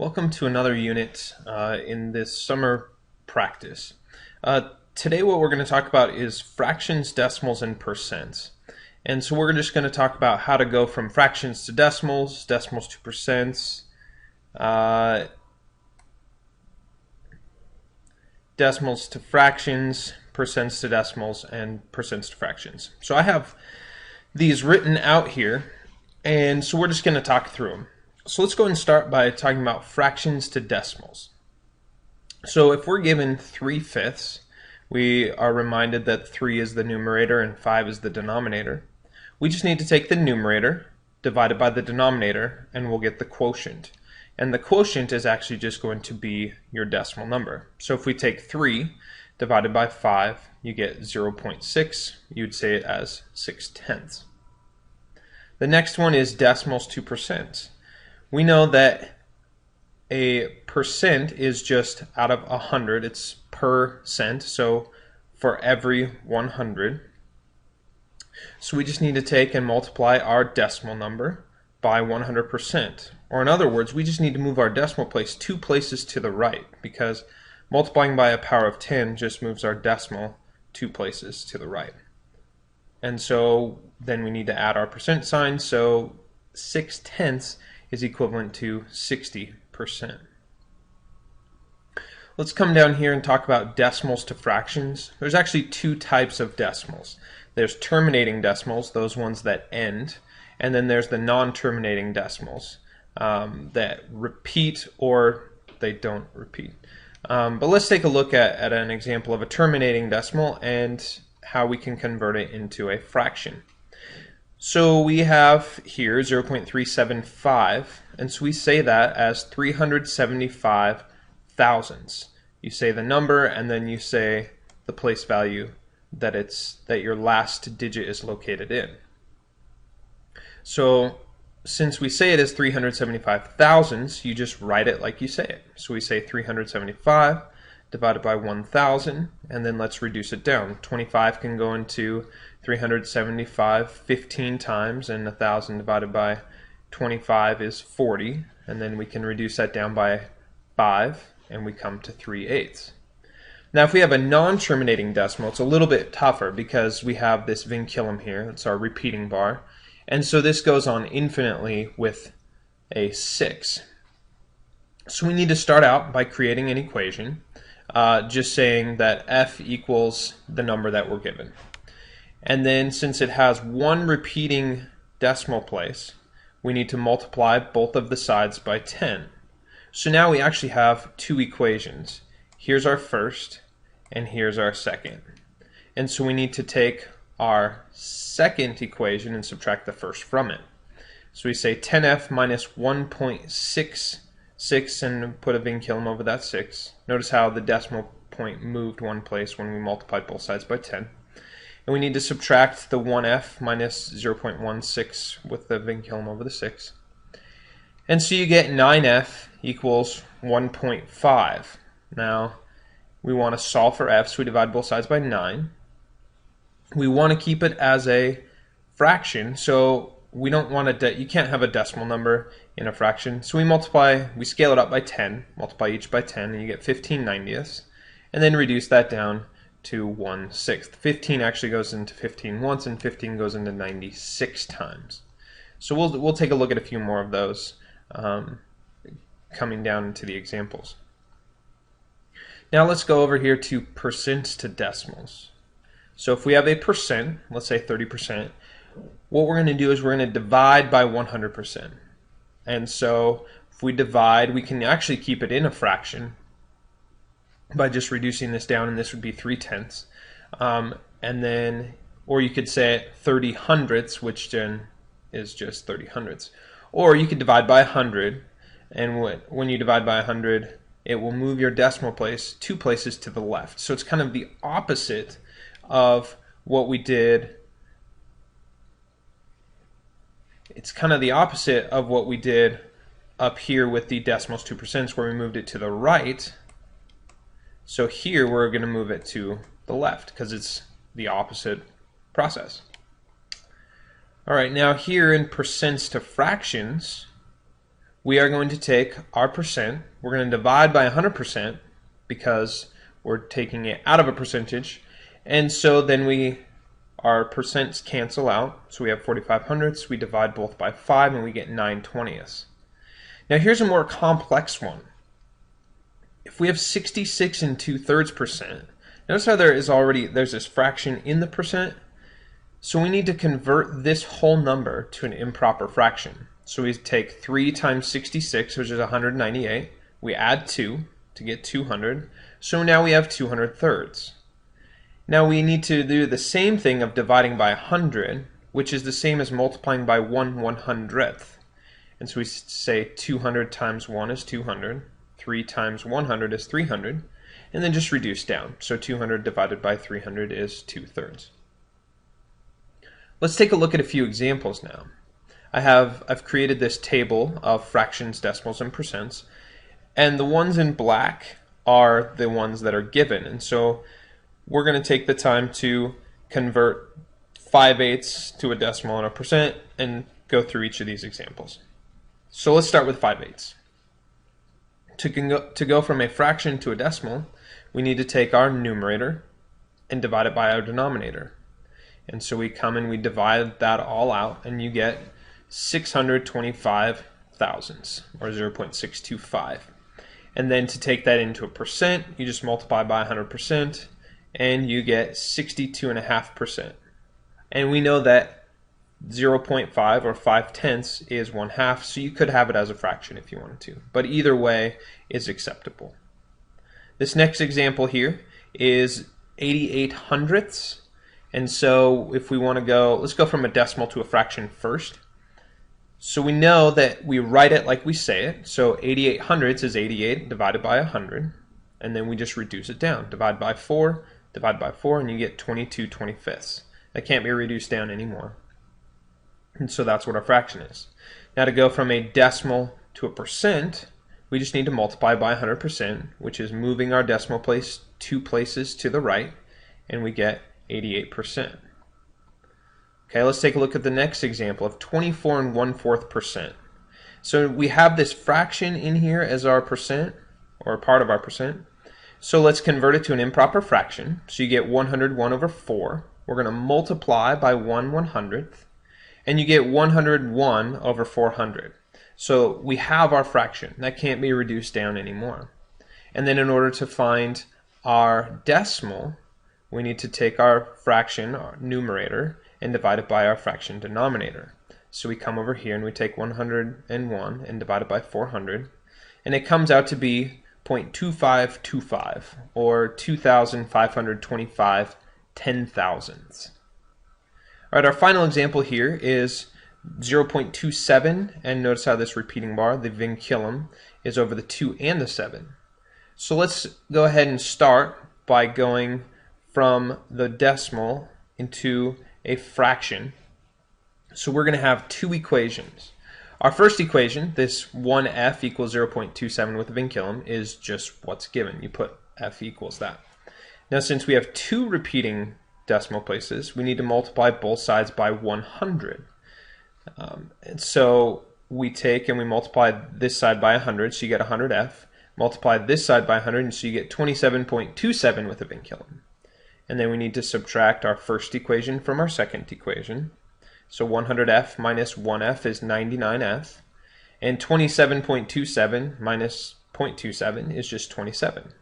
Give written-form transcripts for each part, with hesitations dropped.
Welcome to another unit in this summer practice. Today what we're going to talk about is fractions, decimals, and percents. And so we're just going to talk about how to go from fractions to decimals, decimals to percents, decimals to fractions, percents to decimals, and percents to fractions. So I have these written out here, and so we're just going to talk through them. So let's go and start by talking about fractions to decimals. So if we're given 3/5, we are reminded that 3 is the numerator and 5 is the denominator. We just need to take the numerator divided by the denominator and we'll get the quotient. And the quotient is actually just going to be your decimal number. So if we take 3 divided by 5, you get 0.6. You'd say it as 6/10. The next one is decimals to percents. We know that a percent is just out of 100, it's per cent, so for every 100. So we just need to take and multiply our decimal number by 100%. Or in other words, we just need to move our decimal place 2 places to the right, because multiplying by a power of 10 just moves our decimal 2 places to the right. And so then we need to add our percent sign, so 6/10 is equivalent to 60%. Let's come down here and talk about decimals to fractions. There's actually 2 types of decimals. There's terminating decimals, those ones that end, and then there's the non-terminating decimals that repeat or they don't repeat. But let's take a look at an example of a terminating decimal and how we can convert it into a fraction. So we have here 0.375, and so we say that as 375 thousandths. You say the number and then you say the place value that your last digit is located in. So since we say it as 375 thousandths, you just write it like you say it. So we say 375 divided by 1,000, and then let's reduce it down. 25 can go into 375 15 times, and 1,000 divided by 25 is 40, and then we can reduce that down by 5, and we come to 3/8. Now if we have a non-terminating decimal, it's a little bit tougher because we have this vinculum here, it's our repeating bar, and so this goes on infinitely with a 6. So we need to start out by creating an equation, just saying that f equals the number that we're given. And then since it has one repeating decimal place, we need to multiply both of the sides by 10. So now we actually have 2 equations. Here's our first and here's our second. And so we need to take our second equation and subtract the first from it. So we say 10f minus 1.66 and put a vinculum over that 6. Notice how the decimal point moved one place when we multiplied both sides by 10. And we need to subtract the 1f minus 0.16 with the vinculum over the 6. And so you get 9f equals 1.5. Now we want to solve for f, so we divide both sides by 9. We want to keep it as a fraction, so we don't want to, you can't have a decimal number in a fraction. So we scale it up by 10, multiply each by 10, and you get 15/90ths, and then reduce that down to 1/6. 15 actually goes into 15 once, and 15 goes into 96 times. So we'll take a look at a few more of those coming down into the examples. Now let's go over here to percents to decimals. So if we have a percent, let's say 30%, what we're going to do is we're going to divide by 100%. And so if we divide, we can actually keep it in a fraction by just reducing this down, and this would be 3/10. And then, or you could say 30 hundredths, which then is just 30 hundredths. Or you could divide by 100, and when you divide by 100, it will move your decimal place 2 places to the left. So it's kind of the opposite of what we did. It's kind of the opposite of what we did up here with the decimals to percents, where we moved it to the right. So here we're going to move it to the left because it's the opposite process. All right, now here in percents to fractions, we are going to take our percent, we're going to divide by 100% because we're taking it out of a percentage, and so then our percents cancel out, so we have 45 hundredths, we divide both by 5 and we get 9 20ths. Now here's a more complex one. If we have 66 2/3%, notice how there's this fraction in the percent, so we need to convert this whole number to an improper fraction. So we take 3 times 66, which is 198, we add 2 to get 200, so now we have 200 thirds. Now we need to do the same thing of dividing by 100, which is the same as multiplying by 1/100th. And so we say 200 times 1 is 200, 3 times 100 is 300, and then just reduce down. So 200 divided by 300 is 2/3. Let's take a look at a few examples now. I've created this table of fractions, decimals, and percents, and the ones in black are the ones that are given. And so we're going to take the time to convert 5/8 to a decimal and a percent and go through each of these examples. So let's start with 5/8. To go from a fraction to a decimal, we need to take our numerator and divide it by our denominator. And so we come and we divide that all out, and you get 625 thousandths, or 0.625. And then to take that into a percent, you just multiply by 100%, and you get 62.5%. And we know that 0.5 or 5/10 is 1/2, so you could have it as a fraction if you wanted to. But either way is acceptable. This next example here is 88 hundredths. And so if we want to go, let's go from a decimal to a fraction first. So we know that we write it like we say it. So 88 hundredths is 88 divided by 100. And then we just reduce it down. Divide by 4, and you get 22 25ths. That can't be reduced down anymore. And so that's what our fraction is. Now to go from a decimal to a percent, we just need to multiply by 100%, which is moving our decimal place 2 places to the right, and we get 88%. Okay, let's take a look at the next example of 24 1/4%. So we have this fraction in here as our percent, or part of our percent. So let's convert it to an improper fraction. So you get 101/4. We're going to multiply by 1/100th, and you get 101/400. So we have our fraction. That can't be reduced down anymore. And then in order to find our decimal, we need to take our fraction, our numerator, and divide it by our fraction denominator. So we come over here and we take 101 and divide it by 400, and it comes out to be 0.2525, or 2,525 10,000ths. All right, our final example here is 0.27, and notice how this repeating bar, the vinculum, is over the 2 and the 7. So let's go ahead and start by going from the decimal into a fraction. So we're going to have two equations. Our first equation, this 1f equals 0.27 with the vinculum, is just what's given. You put f equals that. Now since we have two repeating decimal places, we need to multiply both sides by 100. And so we take and we multiply this side by 100, so you get 100f. Multiply this side by 100, and so you get 27.27 with the vinculum. And then we need to subtract our first equation from our second equation. So 100f minus 1f is 99f, and 27.27 minus 0.27 is just 27.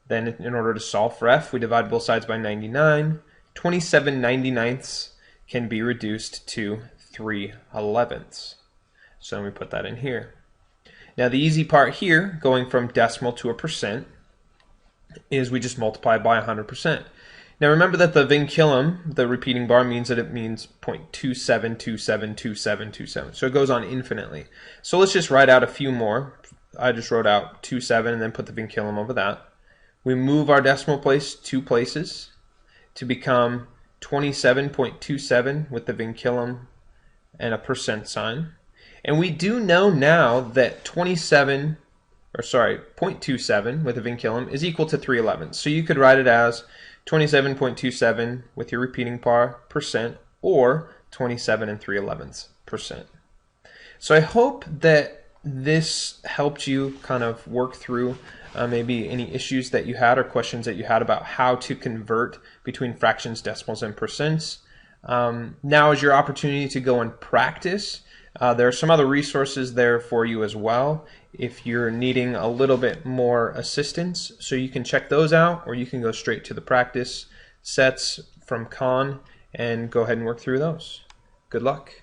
Then in order to solve for f, we divide both sides by 99. 27 99ths can be reduced to 3/11ths. So we put that in here. Now the easy part here, going from decimal to a percent, is we just multiply by 100%. Now remember that the vinculum, the repeating bar, means that it means 0.27272727. So it goes on infinitely. So let's just write out a few more. I just wrote out 27 and then put the vinculum over that. We move our decimal place 2 places to become 27.27 with the vinculum and a percent sign. And we do know now that 0.27 with a vinculum is equal to 3/11. So you could write it as 27.27 with your repeating bar percent, or 27 3/11 percent. So I hope that this helped you kind of work through maybe any issues that you had or questions that you had about how to convert between fractions, decimals, and percents. Now is your opportunity to go and practice. There are some other resources there for you as well if you're needing a little bit more assistance. So you can check those out, or you can go straight to the practice sets from Khan and go ahead and work through those. Good luck.